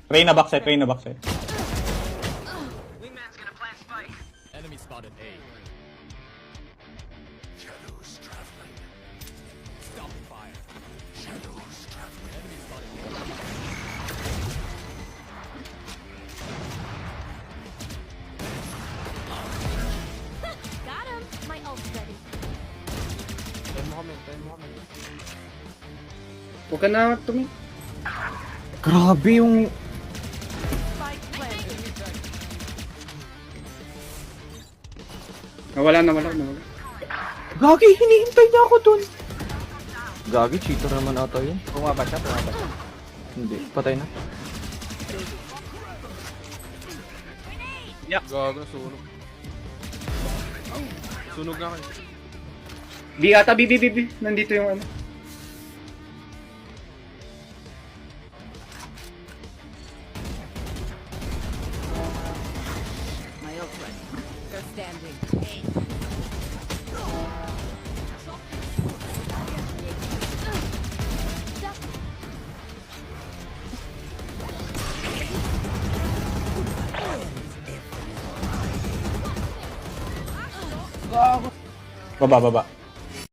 Reyna backside, Reyna backside. Wingman's gonna plant spike. Enemy spotted A. Shadows traveling. Stop fire. Shadows traveling. Enemy spotted A. Got him. My ult's ready. Huwag ka na tumi. Grabe yung... Spike planted. Nawala. Gagi, hinihintay niya ako dun. Gagi, cheater naman ata yun. Bumaba siya. Hindi, patay na. Gago, sunog. Sunog nga kayo. B ata, B. Nandito yung ano. My ult's ready. They're standing. Baba.